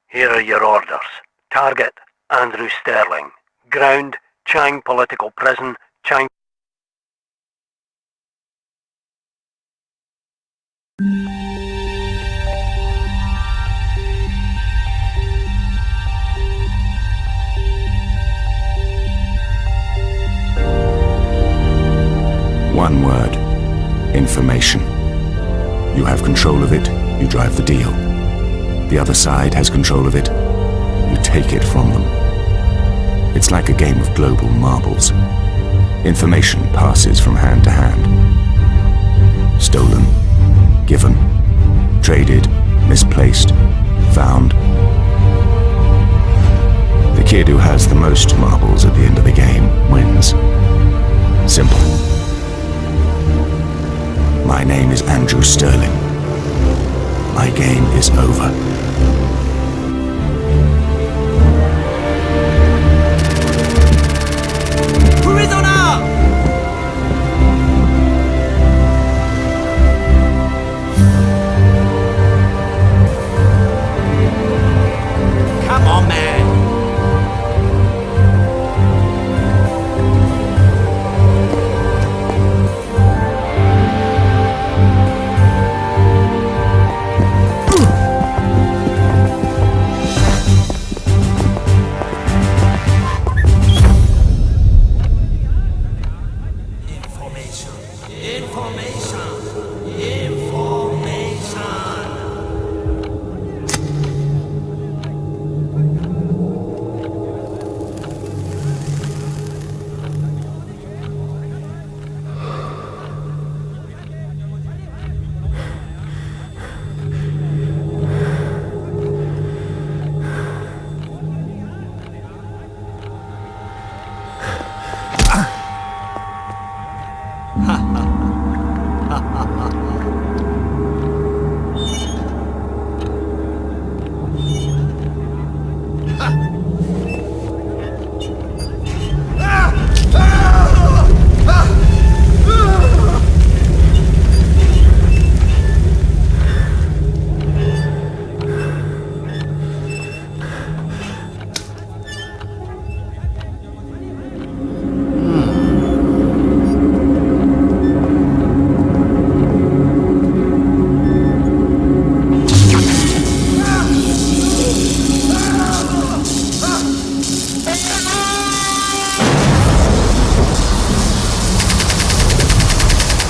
Here are your orders. Target, Andrew Sterling. Ground, Chang Political Prison, Chang... One word. Information. You have control of it, you drive the deal. The other side has control of it, you take it from them. It's like a game of global marbles. Information passes from hand to hand. Stolen, given, traded, misplaced, found. The kid who has the most marbles at the end of the game wins. Simple. My name is Andrew Sterling. My game is over. Come on, man.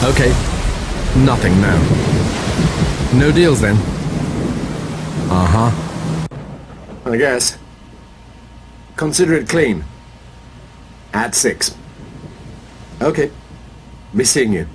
Okay, nothing now. No deals then? Uh-huh. I guess. Consider it clean. At 6. Okay. Be seeing you.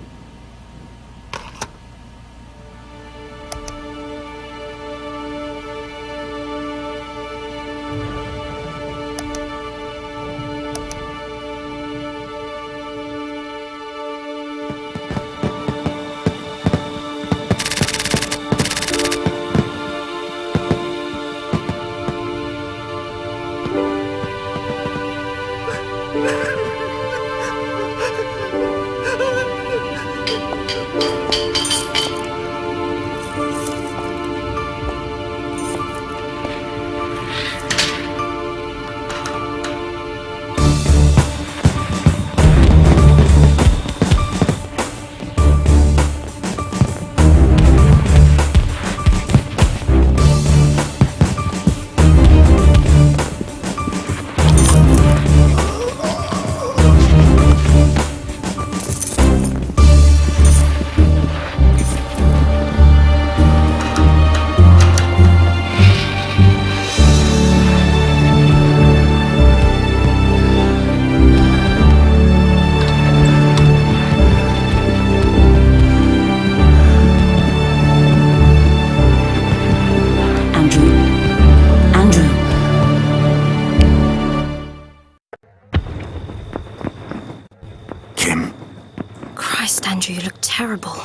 Andrew, you look terrible.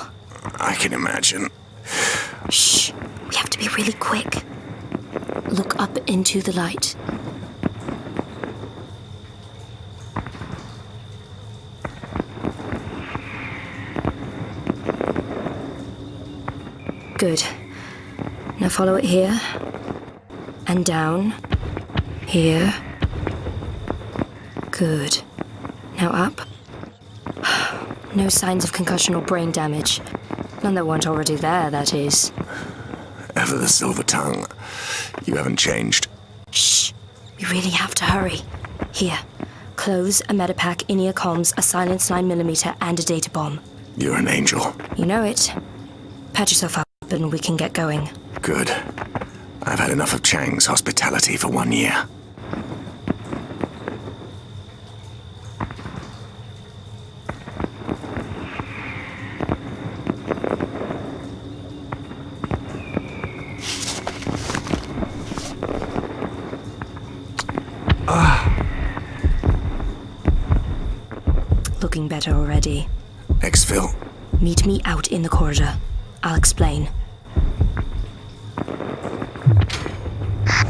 I can imagine. Shh. We have to be really quick. Look up into the light. Good. Now follow it here. And down. Here. Good. Now up. No signs of concussion or brain damage. None that weren't already there, that is. Ever the silver tongue. You haven't changed. Shh. We really have to hurry. Here. Clothes, a medipack, in-ear comms, a silenced 9mm, and a data bomb. You're an angel. You know it. Patch yourself up and we can get going. Good. I've had enough of Chang's hospitality for 1 year. Looking better already. Exfil. Meet me out in the corridor. I'll explain.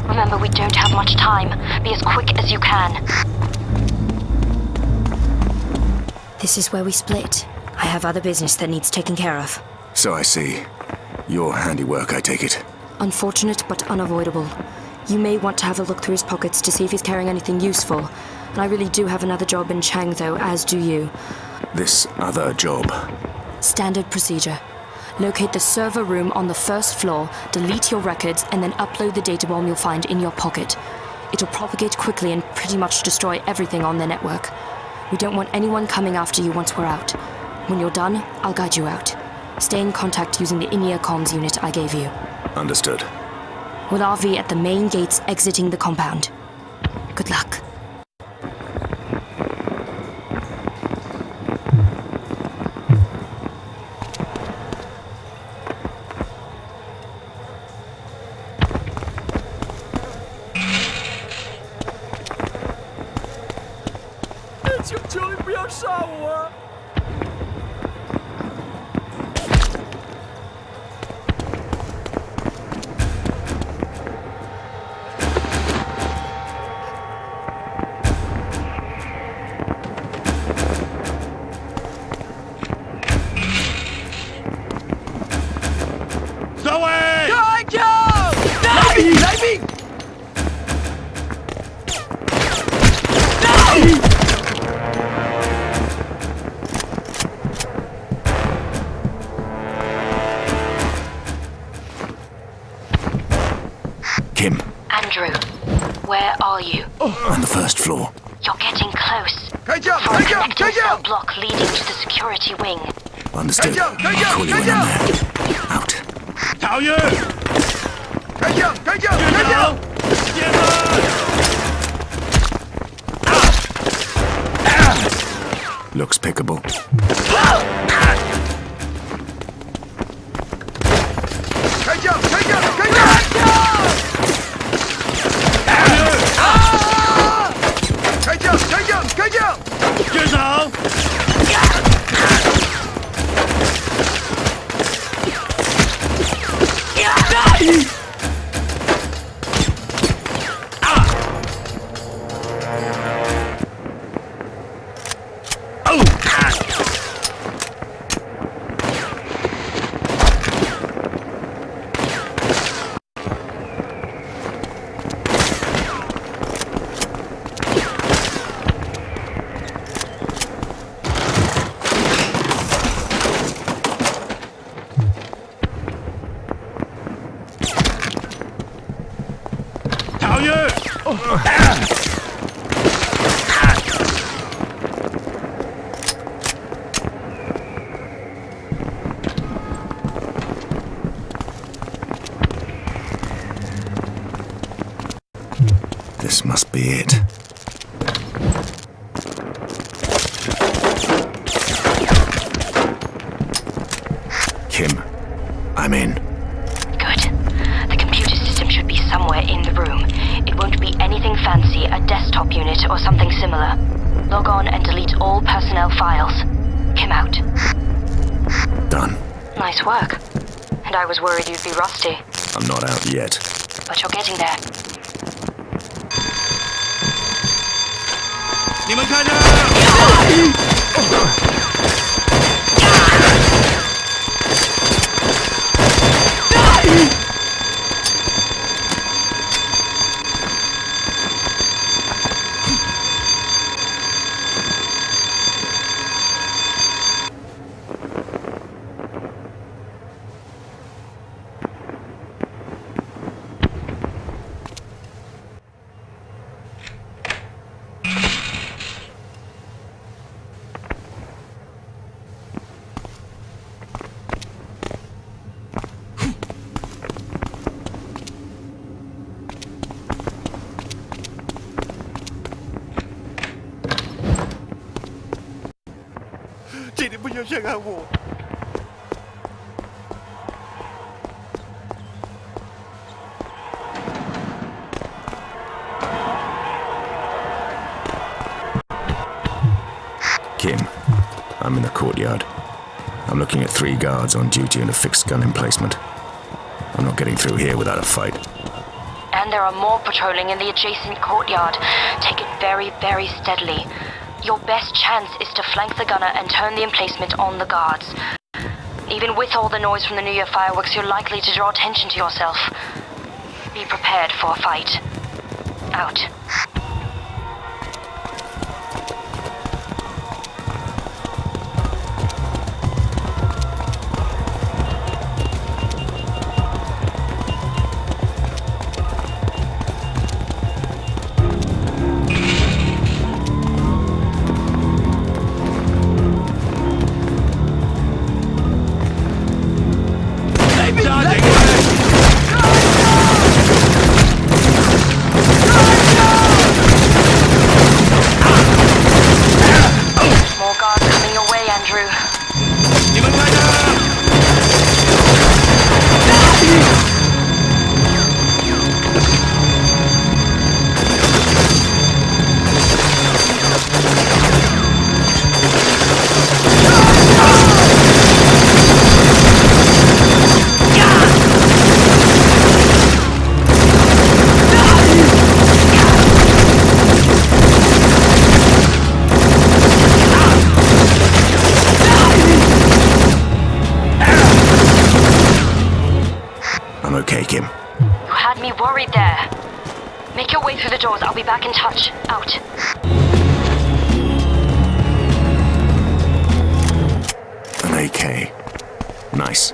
Remember, we don't have much time. Be as quick as you can. This is where we split. I have other business that needs taken care of. So I see. Your handiwork, I take it. Unfortunate, but unavoidable. You may want to have a look through his pockets to see if he's carrying anything useful. And I really do have another job in Chang, though, as do you. This other job. Standard procedure. Locate the server room on the first floor, delete your records, and then upload the data bomb you'll find in your pocket. It'll propagate quickly and pretty much destroy everything on the network. We don't want anyone coming after you once we're out. When you're done, I'll guide you out. Stay in contact using the in-ear comms unit I gave you. Understood. We'll RV at the main gates exiting the compound. Good luck. Kim. Andrew, where are you? On the first floor. You're getting close. Follow the connecting cell block leading to the security wing. Understood. I'll call you when I'm there. Out. Looks pickable. This must be it. Kim, I'm in. Good. The computer system should be somewhere in the room. It won't be anything fancy, a desktop unit or something similar. Log on and delete all personnel files. Kim out. Done. Nice work. And I was worried you'd be rusty. I'm not out yet. But you're getting there. 你们看着！不要陷害我。 Kim, I'm in the courtyard. I'm looking at 3 guards on duty and a fixed gun emplacement. I'm not getting through here without a fight. And there are more patrolling in the adjacent courtyard. Take it very, very steadily. Your best chance is to flank the gunner and turn the emplacement on the guards. Even with all the noise from the New Year fireworks, you're likely to draw attention to yourself. Be prepared for a fight. Out. I'm okay, Kim. You had me worried there. Make your way through the doors. I'll be back in touch. Out. An AK. Nice.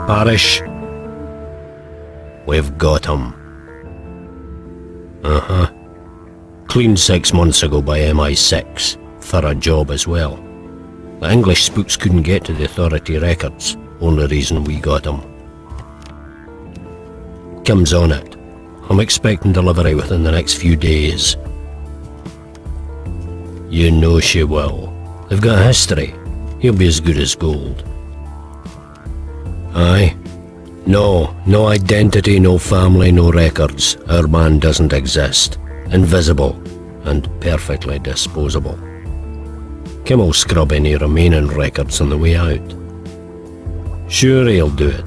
Parish, we've got him. Clean 6 months ago by MI6, thorough job as well. The English spooks couldn't get to the authority records, only reason we got him. Kim's on it. I'm expecting delivery within the next few days. You know she will. They've got a history. He'll be as good as gold. Aye. No identity, no family, no records. Our man doesn't exist. Invisible and perfectly disposable. Kim will scrub any remaining records on the way out. Sure, he'll do it.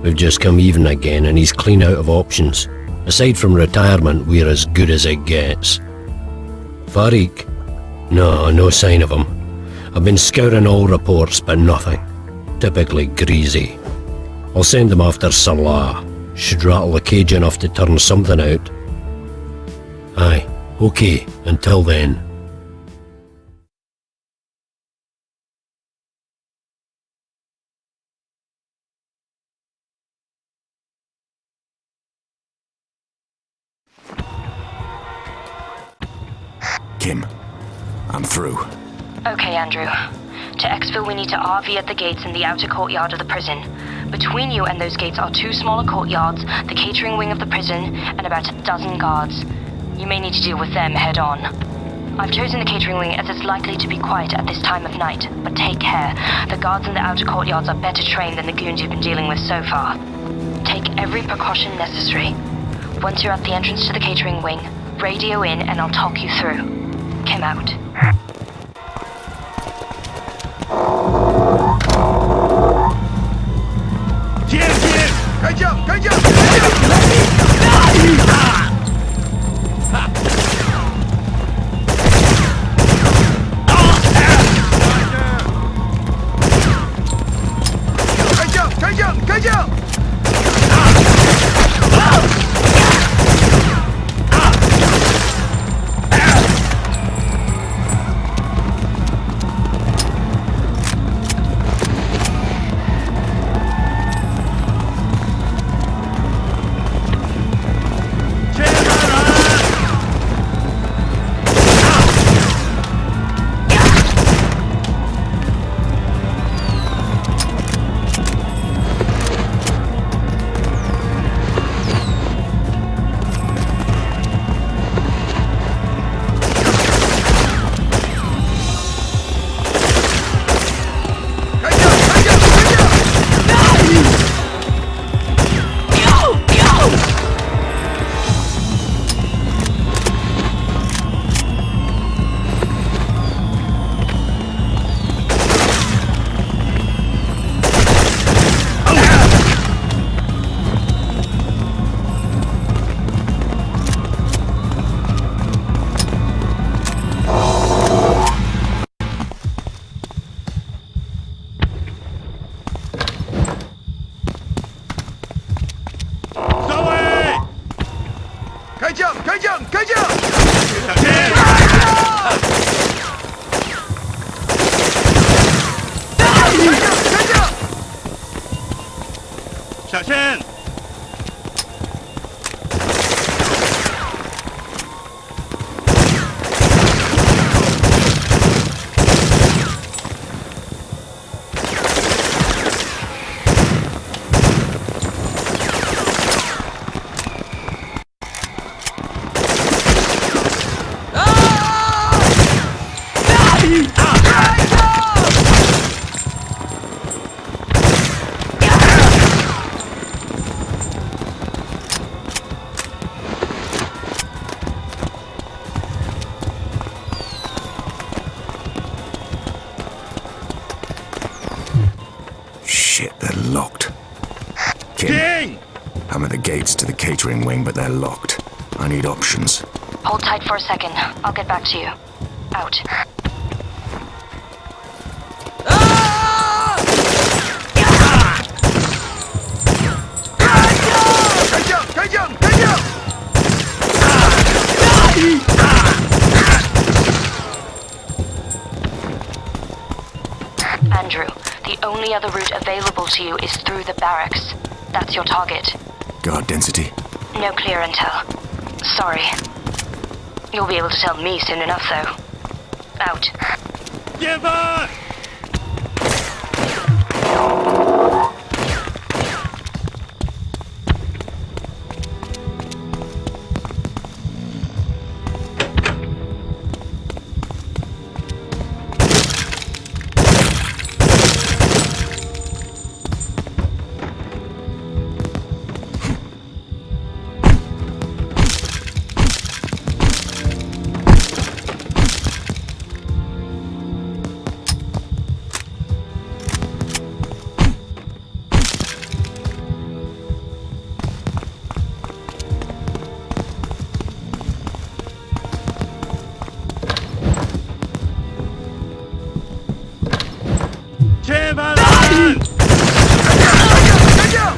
We've just come even again and he's clean out of options. Aside from retirement, we're as good as it gets. Farik? No sign of him. I've been scouring all reports, but nothing. Typically greasy. I'll send them after Salah. Should rattle the cage enough to turn something out. Aye, okay, until then. Kim, I'm through. Okay, Andrew. To exfil, we need to RV at the gates in the outer courtyard of the prison. Between you and those gates are 2 smaller courtyards, the catering wing of the prison, and about 12 guards. You may need to deal with them head on. I've chosen the catering wing as it's likely to be quiet at this time of night, but take care. The guards in the outer courtyards are better trained than the goons you've been dealing with so far. Take every precaution necessary. Once you're at the entrance to the catering wing, radio in and I'll talk you through. Kim out. Hier! 开枪！小心！ Shit, they're locked. Kim, 停！ I'm at the gates to the catering wing, but they're locked. I need options. Hold tight for a second. I'll get back to you. Out. Andrew, the only other route available to you is through the barracks. That's your target. Guard density. No clear intel. Sorry. You'll be able to tell me soon enough, though. Out. 前方！ 前方人！ Got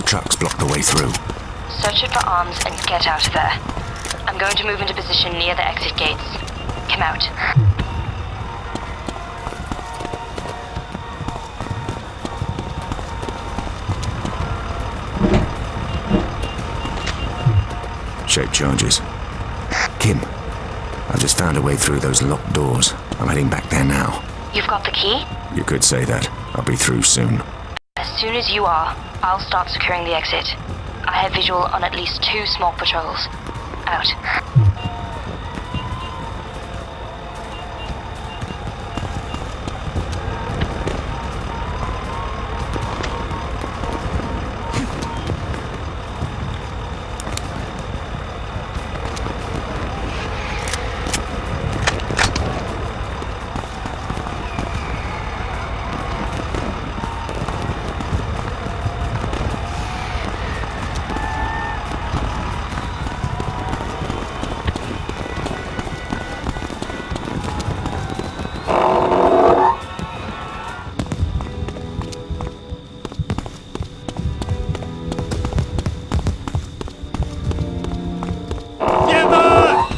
trucks block the way through. Search it for arms and get out of there. I'm going to move into position near the exit gates. Come out. Shape charges. Kim, I've just found a way through those locked doors. I'm heading back there now. You've got the key? You could say that. I'll be through soon. As soon as you are, I'll start securing the exit. I have visual on at least 2 small patrols. Out. Give up!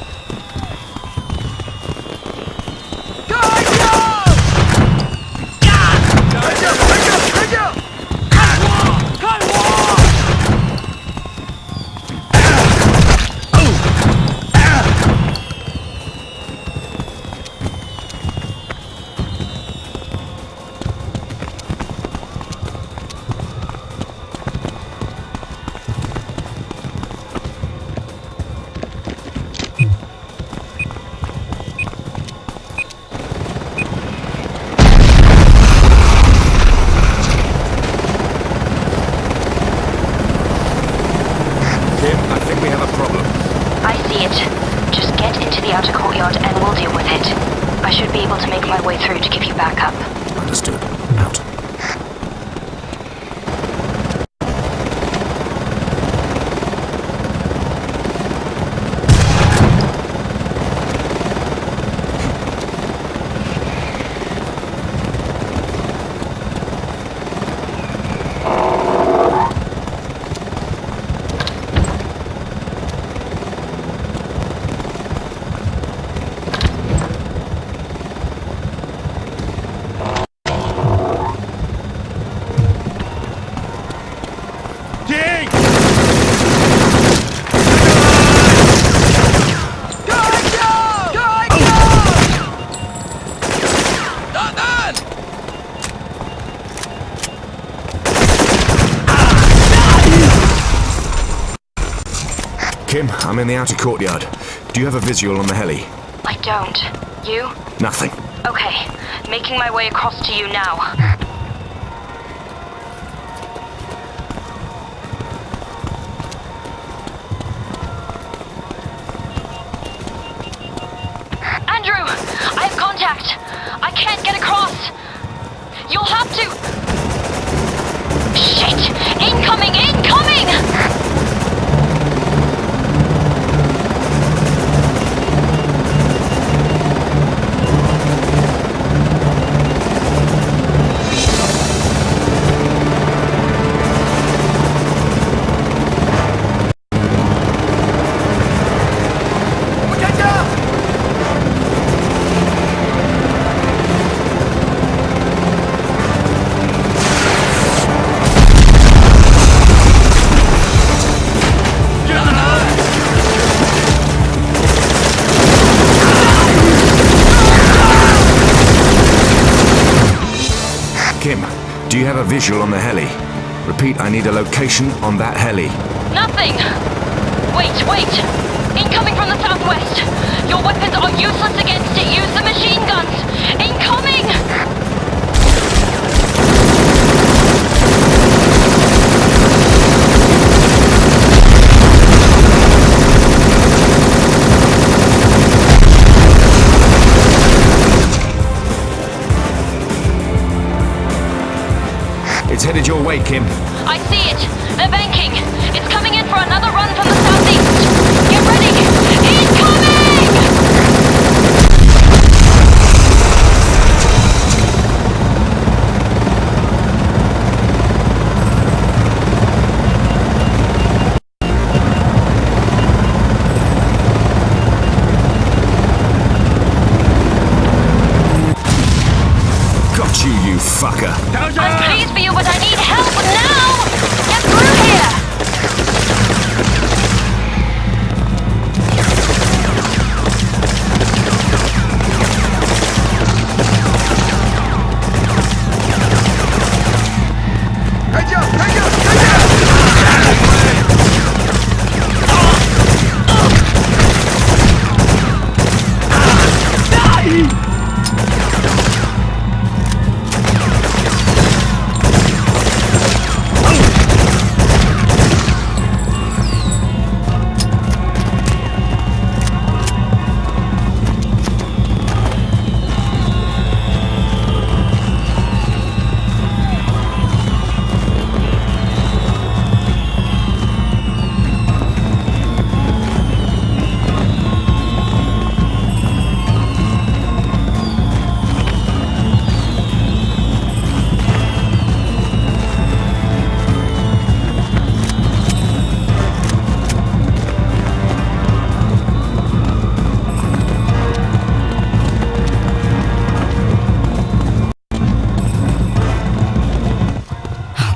Kim, I think we have a problem. I see it. Just get into the outer courtyard and we'll deal with it. I should be able to make my way through to give you backup. Understood. Out. Dig! Kim, I'm in the outer courtyard. Do you have a visual on the heli? I don't. You? Nothing. Okay. Making my way across to you now. Andrew! I have contact! I can't get across! You'll have to... Shit! Incoming! Incoming! Kim, do you have a visual on the heli? Repeat, I need a location on that heli. Nothing! Wait, wait! Incoming from the southwest! Your weapons are useless against it! Use the machine guns! Incoming! It's headed your way, Kim. I see it! They're banking! It's coming in for another run from the southeast! Get ready! Incoming! fucker! I'm pleased for you, but I need help now! Get through here!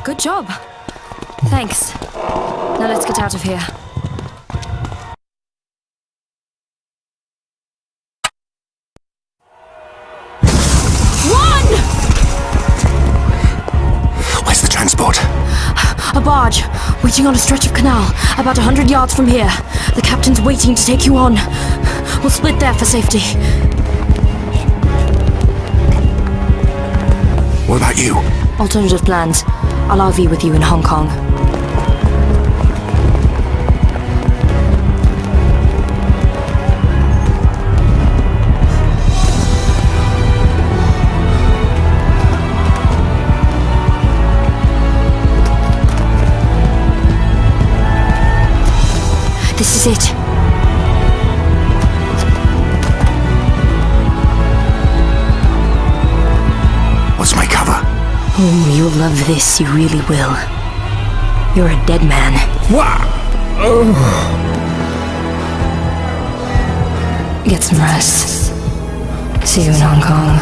Good job. Thanks. Now let's get out of here. Run! Where's the transport? A barge, waiting on a stretch of canal, about 100 yards from here. The captain's waiting to take you on. We'll split there for safety. What about you? Alternative plans. I'll RV with you in Hong Kong. This is it. What's my cover? Oh, you'll love this, you really will. You're a dead man. What? Oh. Get some rest. See you in Hong Kong.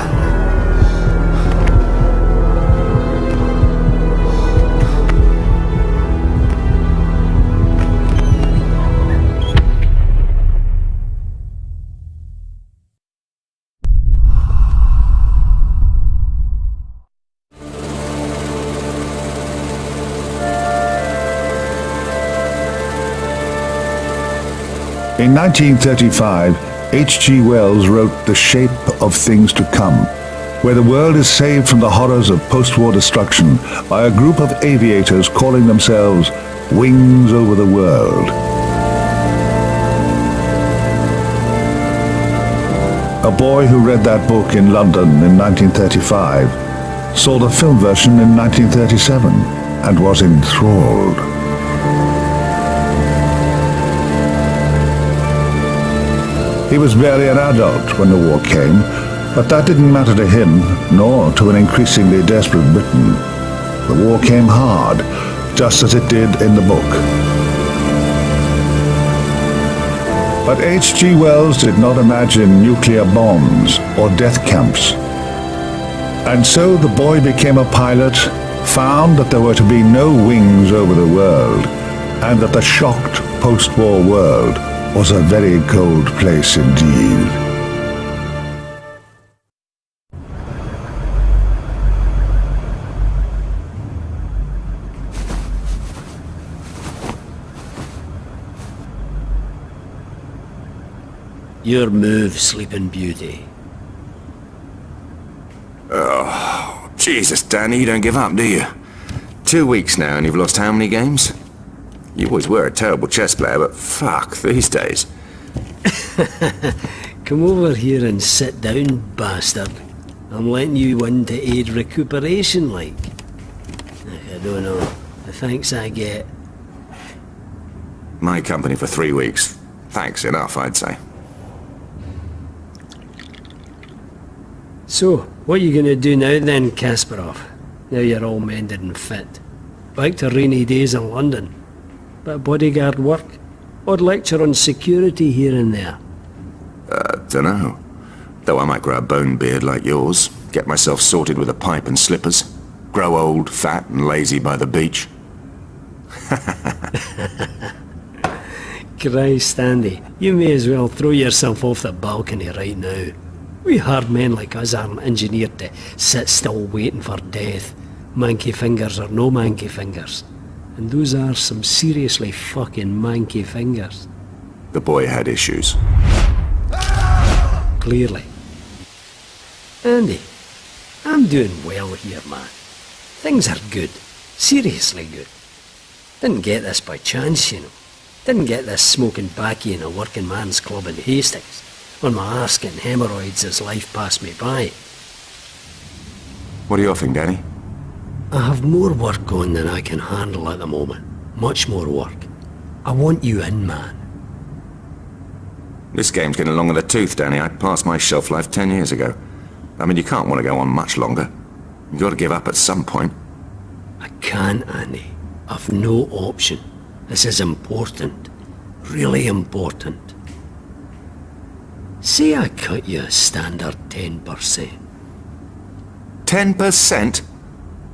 In 1935, H.G. Wells wrote The Shape of Things to Come, where the world is saved from the horrors of post-war destruction by a group of aviators calling themselves Wings Over the World. A boy who read that book in London in 1935 saw the film version in 1937 and was enthralled. He was barely an adult when the war came, but that didn't matter to him, nor to an increasingly desperate Britain. The war came hard, just as it did in the book. But H.G. Wells did not imagine nuclear bombs or death camps. And so the boy became a pilot, found that there were to be no wings over the world, and that the shocked post-war world was a very cold place indeed. Your move, Sleeping Beauty. Oh, Jesus, Danny, you don't give up, do you? 2 weeks now and you've lost how many games? You always were a terrible chess player, but fuck, these days. Come over here and sit down, bastard. I'm letting you win to aid recuperation, like. I don't know. The thanks I get. My company for 3 weeks. Thanks enough, I'd say. So, what are you gonna do now then, Kasparov? Now you're all mended and fit. Back to rainy days in London. Bit of bodyguard work? Odd lecture on security here and there? Dunno. Though I might grow a bone beard like yours. Get myself sorted with a pipe and slippers. Grow old, fat and lazy by the beach. Christ, Andy, you may as well throw yourself off the balcony right now. We hard men like us aren't engineered to sit still waiting for death, manky fingers or no manky fingers. And those are some seriously fucking manky fingers. The boy had issues. Clearly. Andy, I'm doing well here, man. Things are good. Seriously good. Didn't get this by chance, you know. Didn't get this smoking baccy in a working man's club in Hastings, on my ass getting hemorrhoids as life passed me by. What are you offering, Danny? I have more work going than I can handle at the moment. Much more work. I want you in, man. This game's getting long in the tooth, Danny. I passed my shelf life 10 years ago. I mean, you can't want to go on much longer. You've got to give up at some point. I can't, Andy. I've no option. This is important. Really important. Say I cut you a standard 10%. 10%?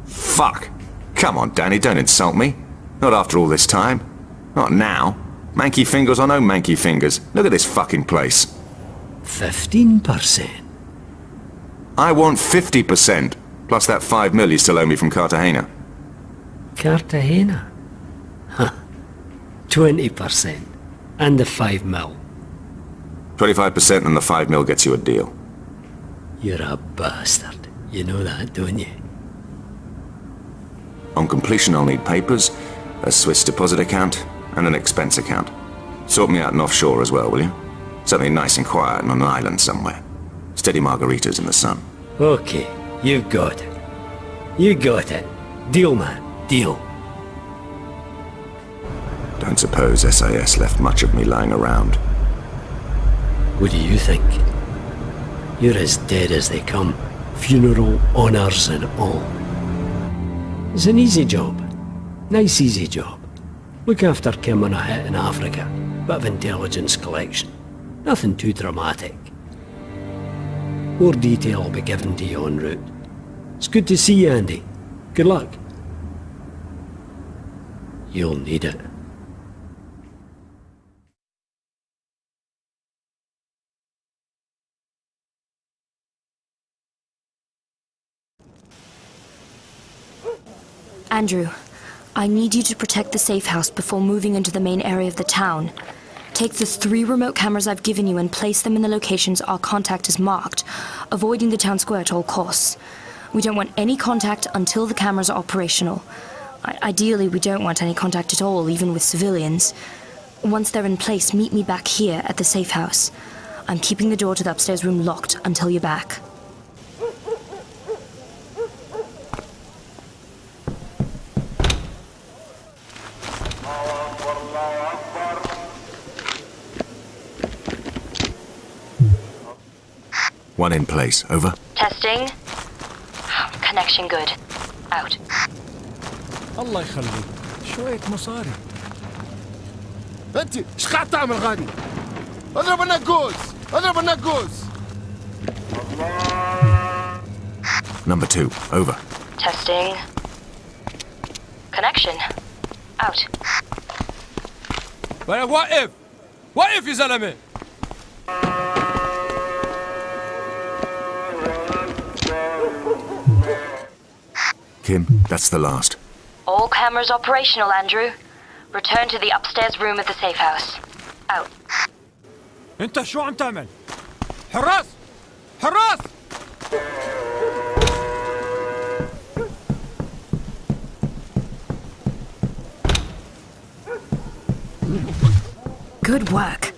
Fuck. Come on, Danny, don't insult me. Not after all this time. Not now. Manky fingers or no manky fingers. Look at this fucking place. 15%. I want 50%. Plus that 5 mil you still owe me from Cartagena. Cartagena? Huh. 20%. And the 5 mil. 25% and the 5 mil gets you a deal. You're a bastard. You know that, don't you? On completion I'll need papers, a Swiss deposit account, and an expense account. Sort me out an offshore as well, will you? Something nice and quiet on an island somewhere. Steady margaritas in the sun. Okay, you've got it. You got it. Deal, man. Deal. Don't suppose SAS left much of me lying around. What do you think? You're as dead as they come. Funeral, honours and all. It's an easy job. Nice easy job. Look after Kim on a hit in Africa. Bit of intelligence collection. Nothing too dramatic. More detail will be given to you en route. It's good to see you, Andy. Good luck. You'll need it. Andrew, I need you to protect the safe house before moving into the main area of the town. Take the 3 remote cameras I've given you and place them in the locations our contact has marked, avoiding the town square at all costs. We don't want any contact until the cameras are operational. Ideally, we don't want any contact at all, even with civilians. Once they're in place, meet me back here at the safe house. I'm keeping the door to the upstairs room locked until you're back. One in place. Over. Testing. Connection good. Out. الله يخليك شوية مصاري انت ايش قاعد تعمل غادي؟ اضرب النقوس اضرب النقوس Number 2. Over. Testing. Connection. Out. وقف وقف يا زلمة Kim, that's the last. All cameras operational, Andrew. Return to the upstairs room of the safe house. Out. انت شو عم تعمل؟ حراس حراس Good work.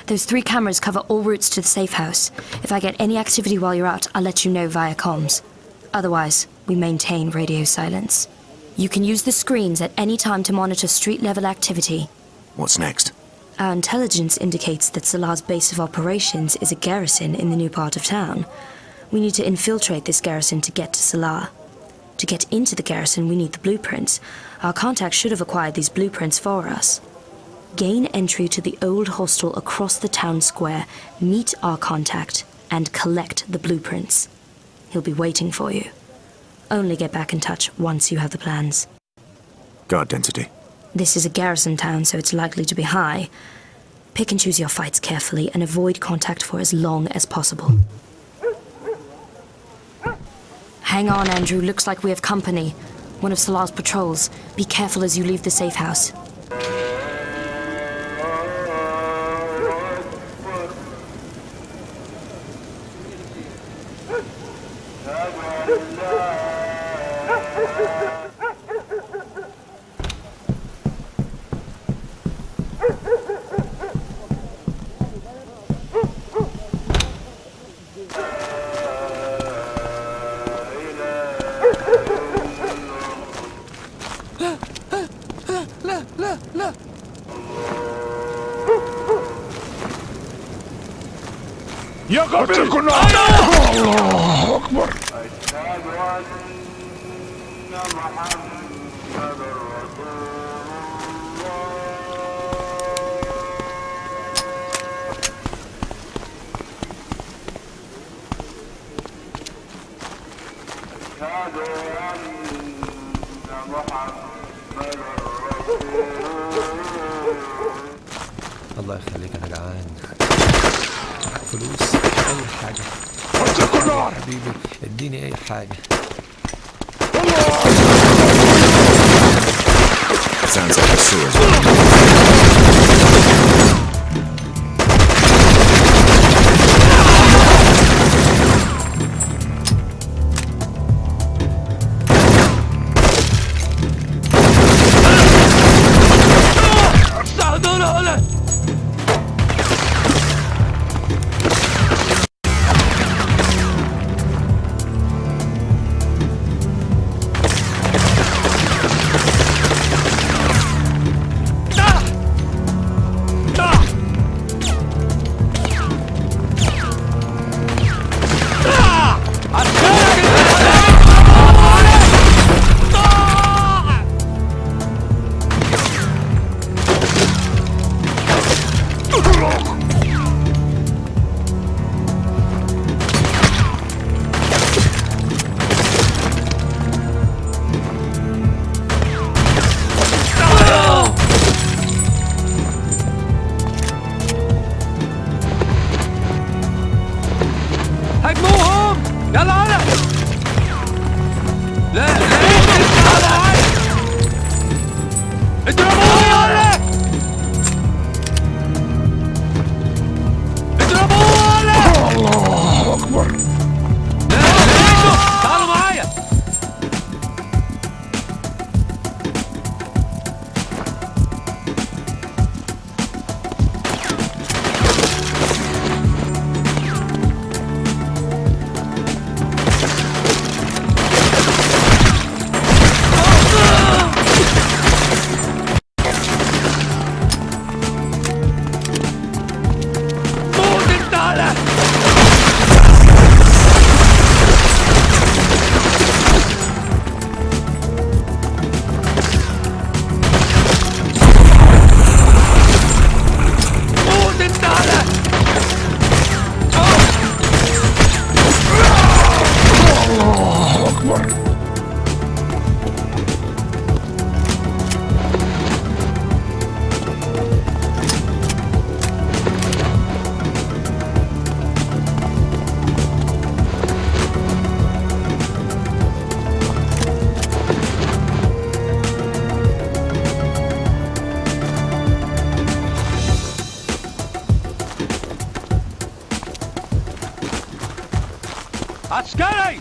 Those 3 cameras cover all routes to the safe house. If I get any activity while you're out, I'll let you know via comms. Otherwise, we maintain radio silence. You can use the screens at any time to monitor street-level activity. What's next? Our intelligence indicates that Salah's base of operations is a garrison in the new part of town. We need to infiltrate this garrison to get to Salah. To get into the garrison, we need the blueprints. Our contact should have acquired these blueprints for us. Gain entry to the old hostel across the town square, meet our contact, and collect the blueprints. He'll be waiting for you. Only get back in touch once you have the plans. Guard density. This is a garrison town, so it's likely to be high. Pick and choose your fights carefully and avoid contact for as long as possible. Hang on, Andrew. Looks like we have company. One of Salar's patrols. Be careful as you leave the safe house. الله يخليك انا جعان. معاك فلوس؟ اي حاجه. حبيبي اديني اي حاجه. Sounds like a sewer. عسكري!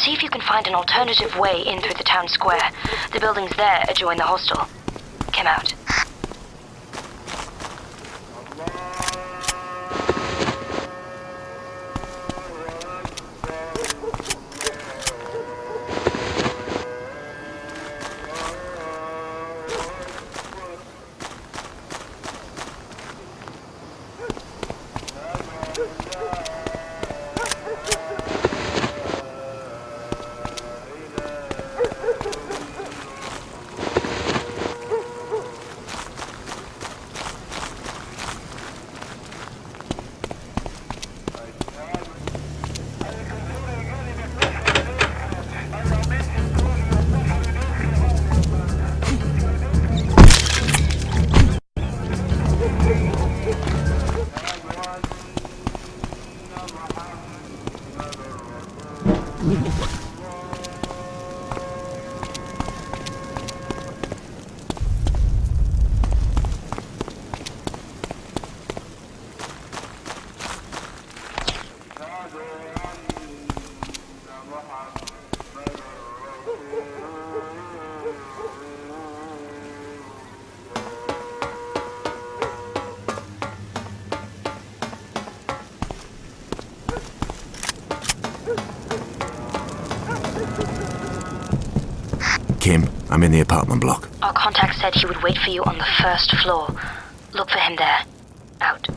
See if you can find an alternative way in through the town square. The buildings there adjoin the hostel. Come out. Kim. I'm in the apartment block. Our contact said he would wait for you on the first floor. Look for him there. Out.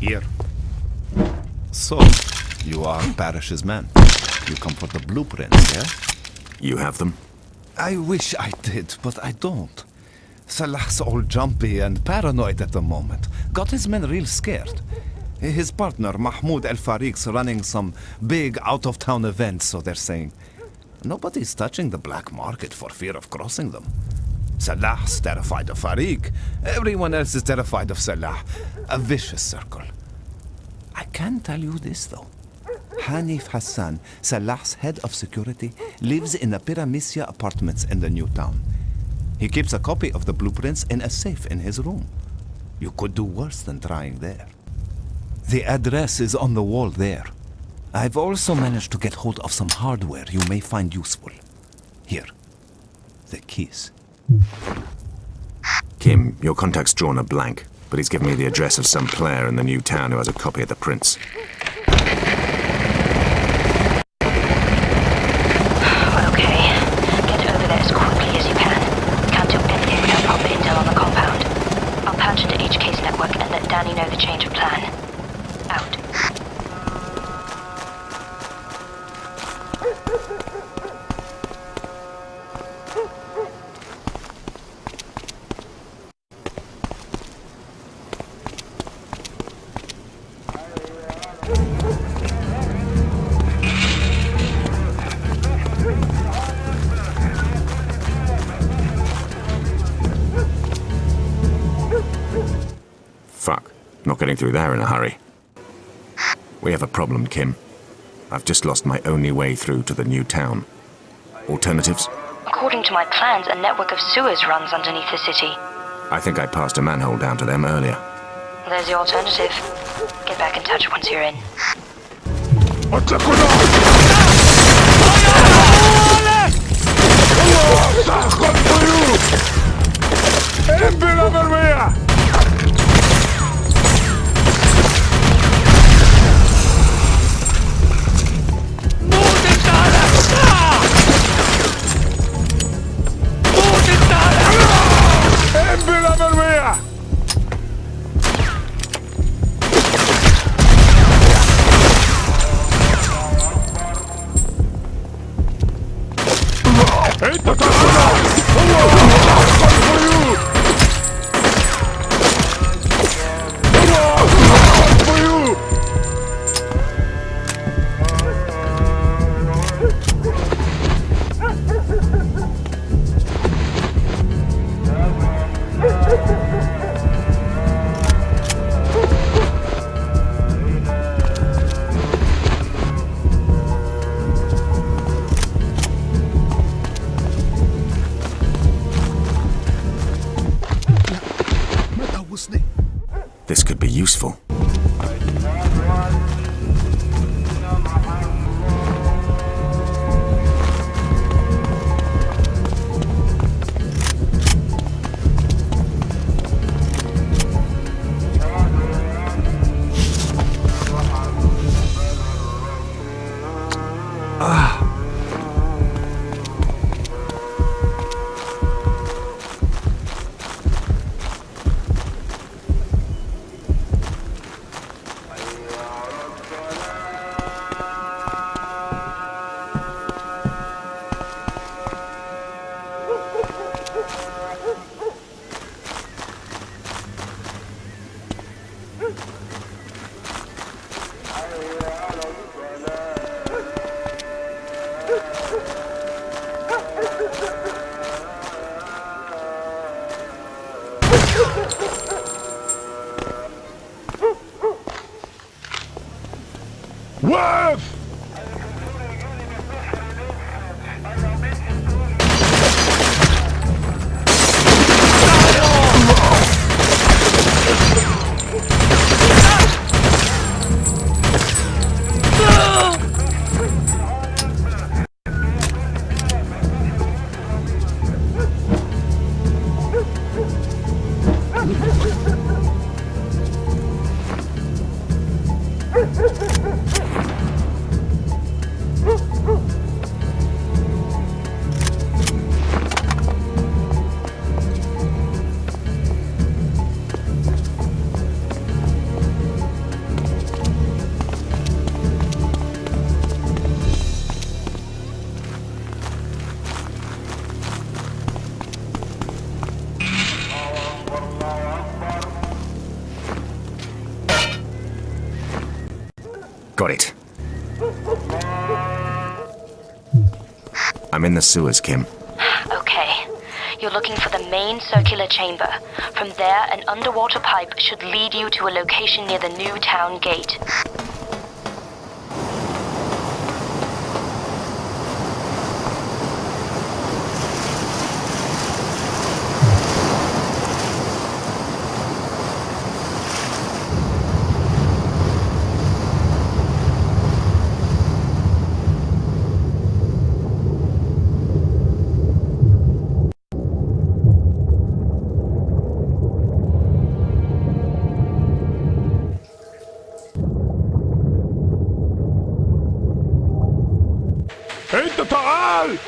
Here. So, you are Parrish's man. You come for the blueprints, yeah? You have them? I wish I did, but I don't. Salah's all jumpy and paranoid at the moment. Got his men real scared. His partner, Mahmoud El-Fariq's running some big out-of-town event, so they're saying. Nobody's touching the black market for fear of crossing them. Salah's terrified of Fariq. Everyone else is terrified of Salah. A vicious circle. I can tell you this, though. Hanif Hassan, Salah's head of security, lives in the Pyramisia apartments in the new town. He keeps a copy of the blueprints in a safe in his room. You could do worse than trying there. The address is on the wall there. I've also managed to get hold of some hardware you may find useful. Here. The keys. Kim, your contact's drawn a blank, but he's given me the address of some player in the new town who has a copy of the prints. Okay. Get over there as quickly as you can. Can't do anything without proper intel on the compound. I'll patch into HK's network and let Danny know the change of plan. Out. Fuck. Not getting through there in a hurry. We have a problem, Kim. I've just lost my only way through to the new town. Alternatives? According to my plans, a network of sewers runs underneath the city. I think I passed a manhole down to them earlier. There's the alternative. Get back in touch once you're in. This could be useful. Got it. I'm in the sewers, Kim. Okay. You're looking for the main circular chamber. From there, an underwater pipe should lead you to a location near the new town gate. انت تعال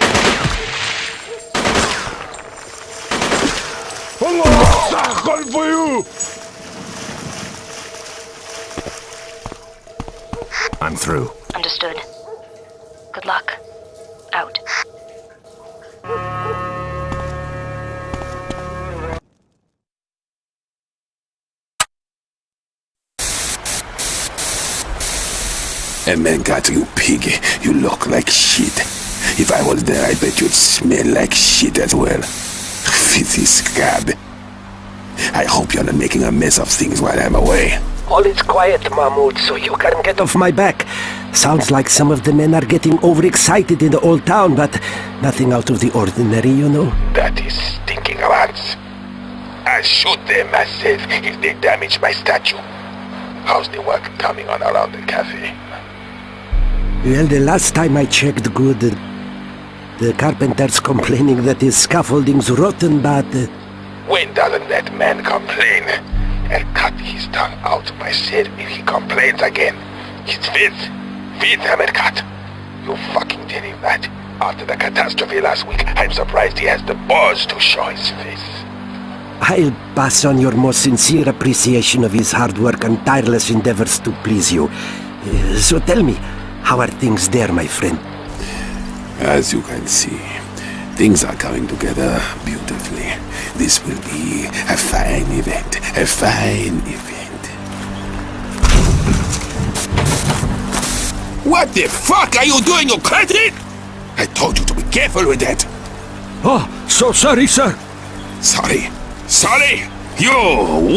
الله سأقل for you. I'm through. Understood. Good luck. Out. Emengat, you pig. You look like shit. If I was there, I bet you'd smell like shit as well. Filthy scab. I hope you're not making a mess of things while I'm away. All is quiet, Mahmoud, so you can get off my back. Sounds like some of the men are getting overexcited in the old town, but nothing out of the ordinary, you know. That is stinking rats. I'll shoot them myself if they damage my statue. How's the work coming on around the cafe? Well, the last time I checked good, the carpenter's complaining that his scaffolding's rotten, but... When doesn't that man complain? I'll cut his tongue out of my head if he complains again. It's Fitz, Hammercut. You fucking tell him that. After the catastrophe last week, I'm surprised he has the balls to show his face. I'll pass on your most sincere appreciation of his hard work and tireless endeavors to please you. So tell me, how are things there, my friend? As you can see, things are coming together beautifully. This will be a fine event. A fine event. What the fuck are you doing, you crazy? I told you to be careful with that. Oh, so sorry, sir. Sorry? Sorry? You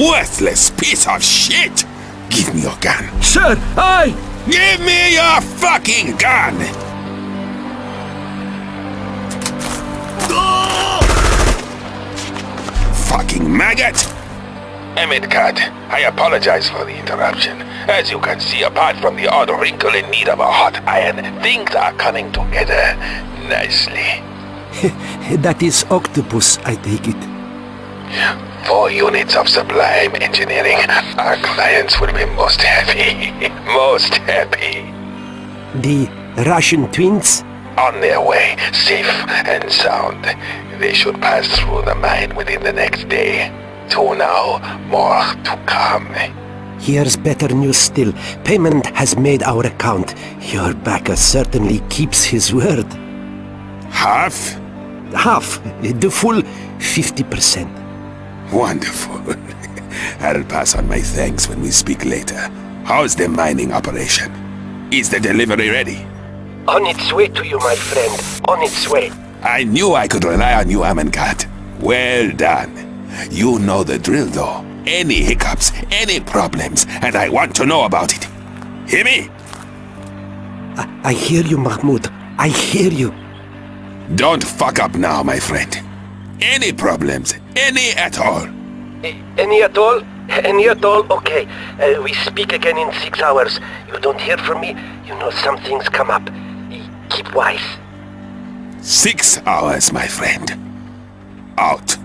worthless piece of shit! Give me your gun. Sir, Give me your fucking gun! Fucking maggot! Emmett Cat, I apologize for the interruption. As you can see, apart from the odd wrinkle in need of a hot iron, things are coming together nicely. That is octopus, I take it. 4 units of sublime engineering. Our clients will be most happy. Most happy. The Russian twins? On their way, safe and sound. They should pass through the mine within the next day. 2 now, more to come. Here's better news still. Payment has made our account. Your backer certainly keeps his word. Half? Half. The full 50%. Wonderful. I'll pass on my thanks when we speak later. How's the mining operation? Is the delivery ready? On its way to you, my friend. On its way. I knew I could rely on you, Amonkat. Well done. You know the drill, though. Any hiccups, any problems, and I want to know about it. Hear me? I hear you, Mahmoud. I hear you. Don't fuck up now, my friend. Any problems, any at all. Any at all? Any at all? Okay. We speak again in 6 hours. You don't hear from me, you know something's come up. Keep wise. 6 hours, my friend. Out.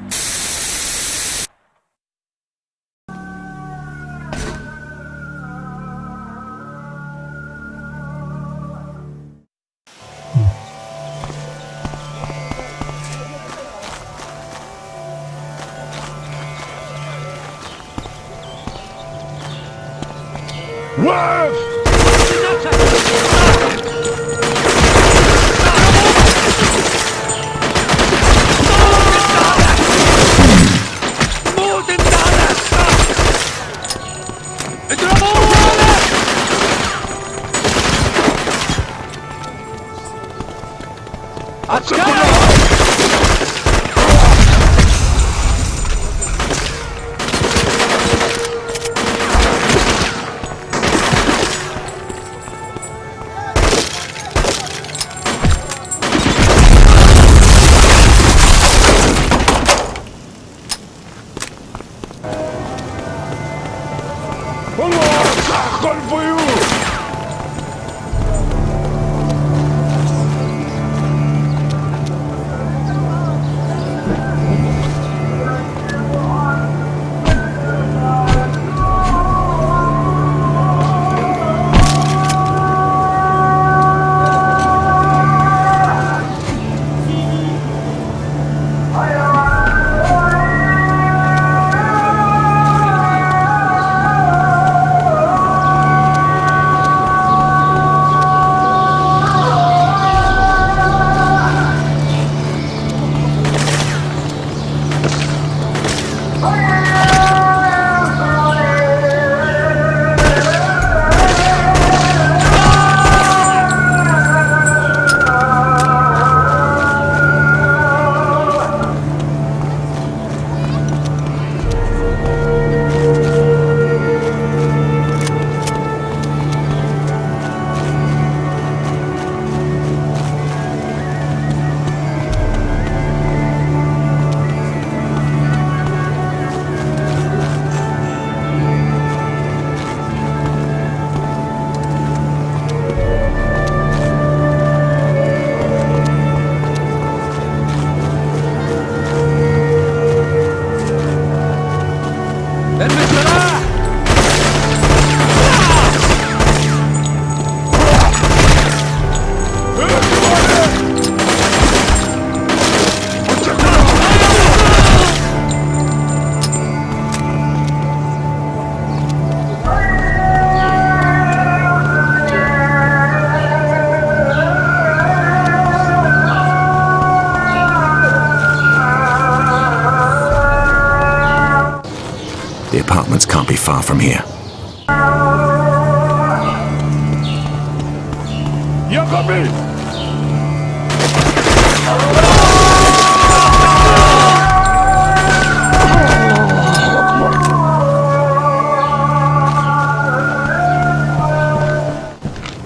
The apartments can't be far from here.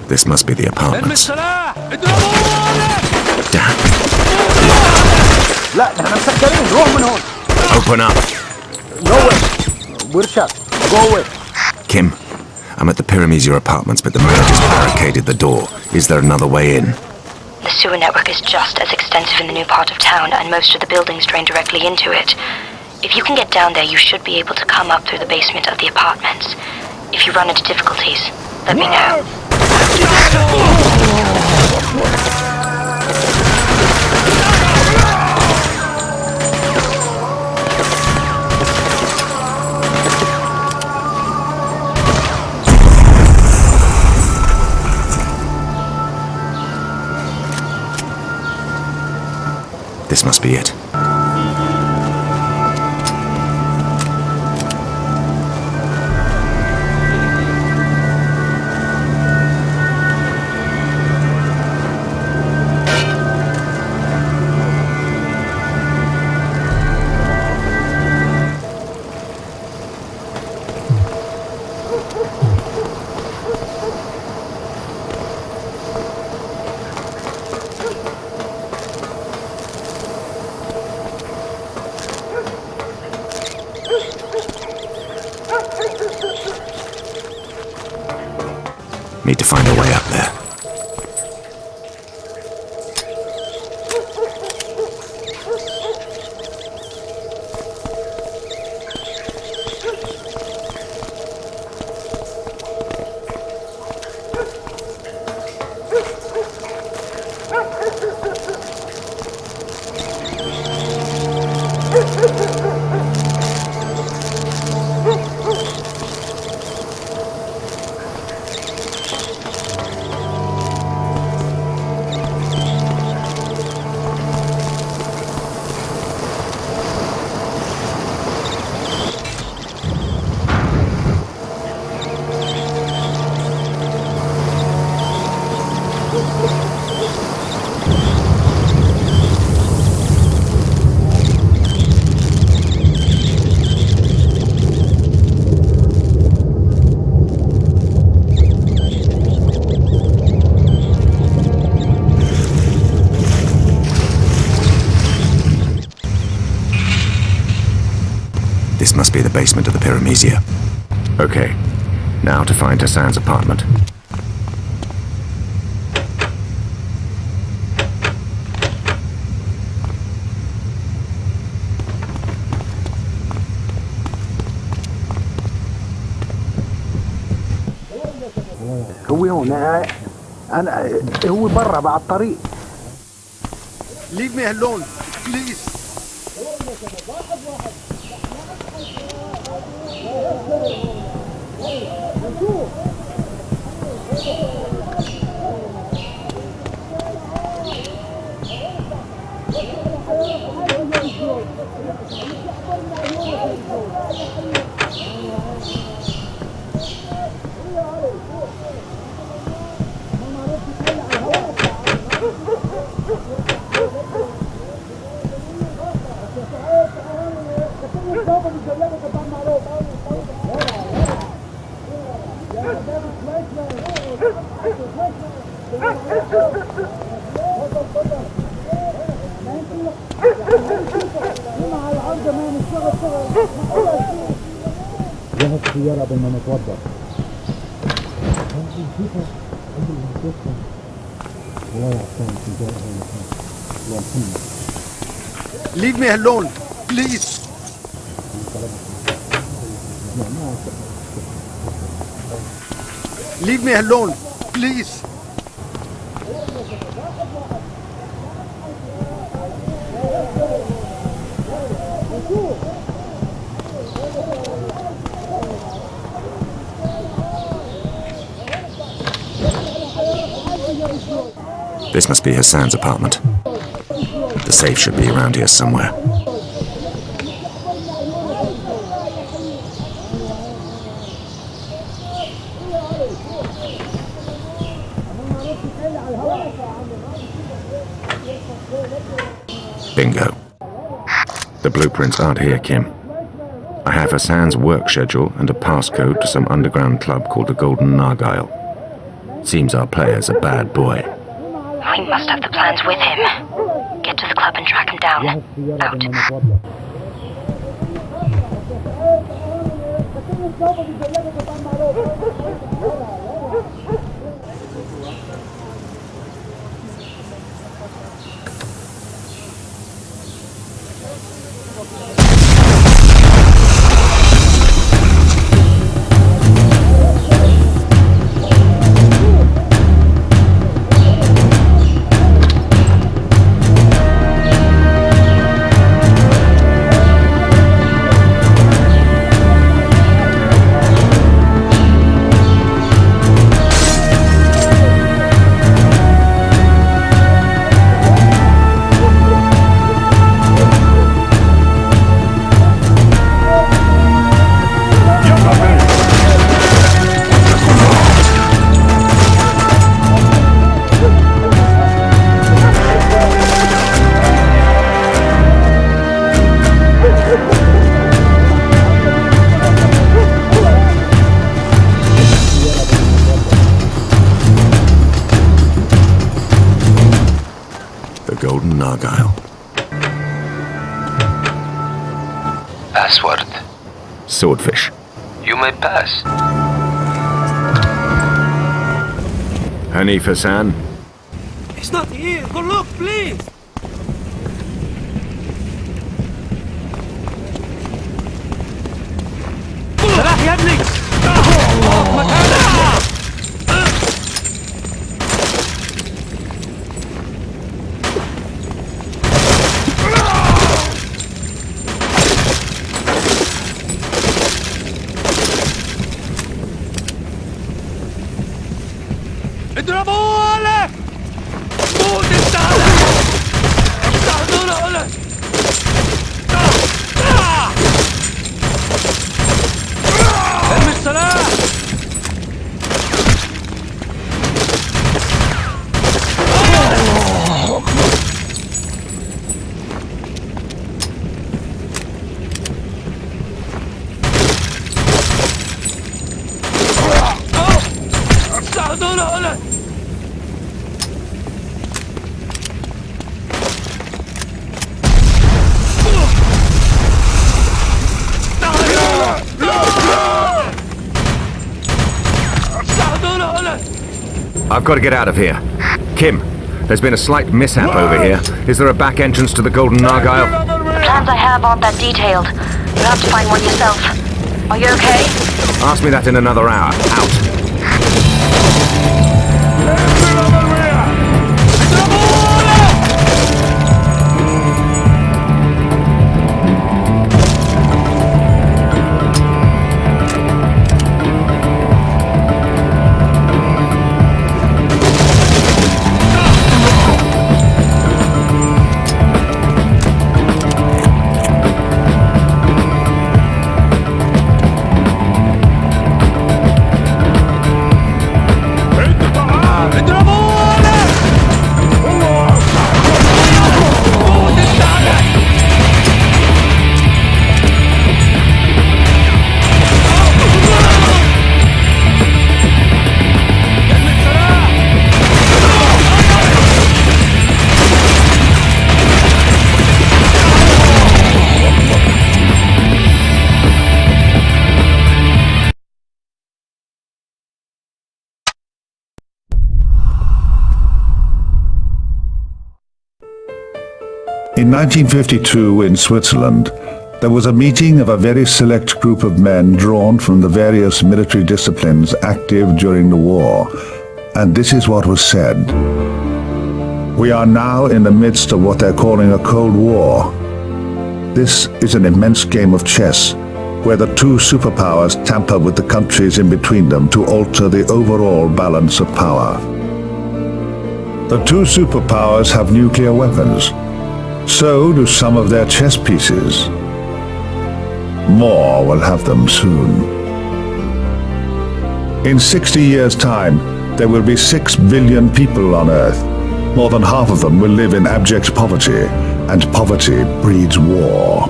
This must be the apartments. Damn. لا نحن مسكرين روح من هون. Open up. No way. We're shut. Go away. Kim, I'm at the Pyramisia apartments, but the managers barricaded the door. Is there another way in? The sewer network is just as extensive in the new part of town, and most of the buildings drain directly into it. If you can get down there, you should be able to come up through the basement of the apartments. If you run into difficulties, let me know. This must be it. Need to find a way up there. This must be the basement of the Pyramisia. Okay, Now to find Hassan's apartment. هو هون انا هو برا بعد الطريق. Leave me alone, please. جهز السيارة قبل ما نتوضا. Leave me alone, please. Leave me alone, please. This must be Hassan's apartment. The safe should be around here somewhere. Bingo. The blueprints aren't here, Kim. I have Hassan's work schedule and a passcode to some underground club called the Golden Nargile. Seems our player's a bad boy. We must have the plans with him. Get to the club and track him down. Out. Golden Nargile. Password. Swordfish. You may pass. Hanif Hassan. It's not here. Go look, please. سلاح يا ابني. مكانك. اضربوه له! موت السهلة! استعدونا له! ارمي السلاح! استعدونا له! I've got to get out of here. Kim, there's been a slight mishap over here. Is there a back entrance to the Golden Nargile? The plans I have aren't that detailed. You'll have to find one yourself. Are you okay? Ask me that in another hour. Out. In 1952 in Switzerland, there was a meeting of a very select group of men drawn from the various military disciplines active during the war, and this is what was said. We are now in the midst of what they're calling a Cold War. This is an immense game of chess, where the two superpowers tamper with the countries in between them to alter the overall balance of power. The two superpowers have nuclear weapons. So do some of their chess pieces. More will have them soon. In 60 years' time, there will be 6 billion people on Earth. More than half of them will live in abject poverty, and poverty breeds war.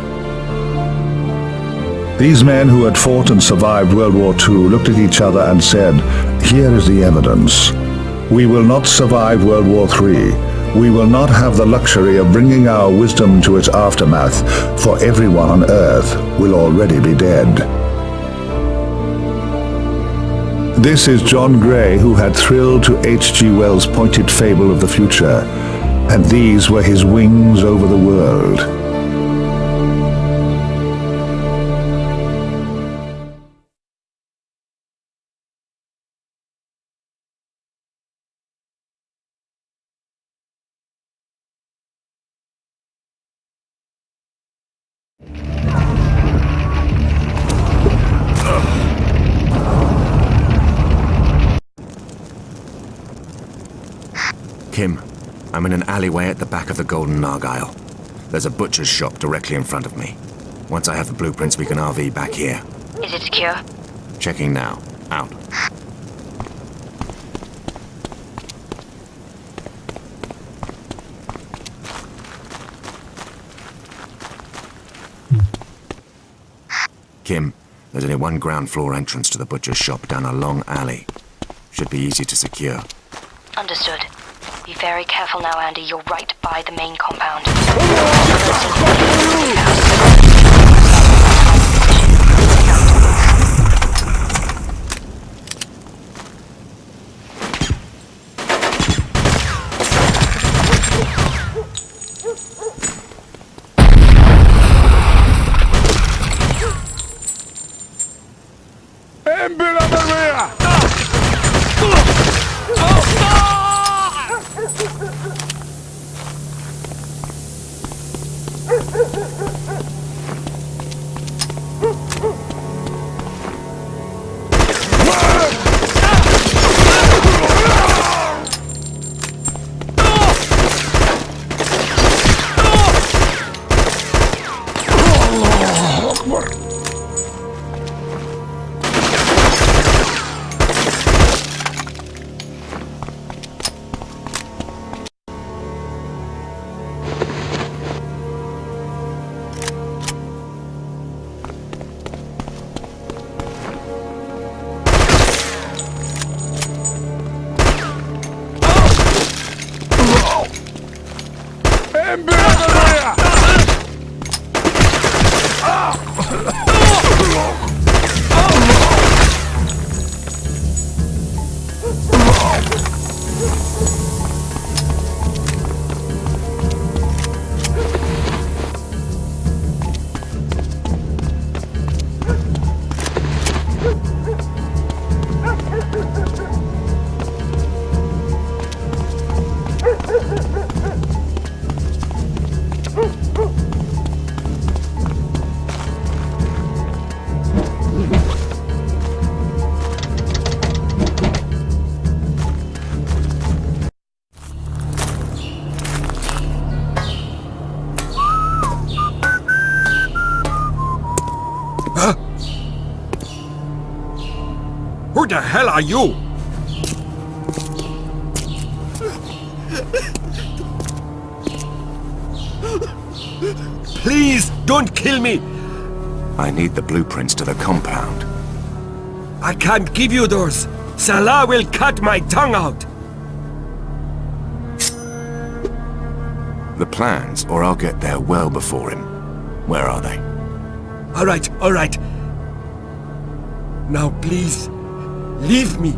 These men who had fought and survived World War II looked at each other and said, "Here is the evidence. We will not survive World War III. We will not have the luxury of bringing our wisdom to its aftermath, for everyone on Earth will already be dead." This is John Gray, who had thrilled to H.G. Wells' pointed fable of the future, and these were his wings over the world. Kim, I'm in an alleyway at the back of the Golden Nargile. There's a butcher's shop directly in front of me. Once I have the blueprints, we can RV back here. Is it secure? Checking now. Out. Kim, there's only one ground floor entrance to the butcher's shop down a long alley. Should be easy to secure. Understood. Be very careful now, Andy. You're right by the main compound. Huh? Who the hell are you? Please, don't kill me! I need the blueprints to the compound. I can't give you those. Salah will cut my tongue out. The plans, or I'll get there well before him. Where are they? All right. Now please, leave me.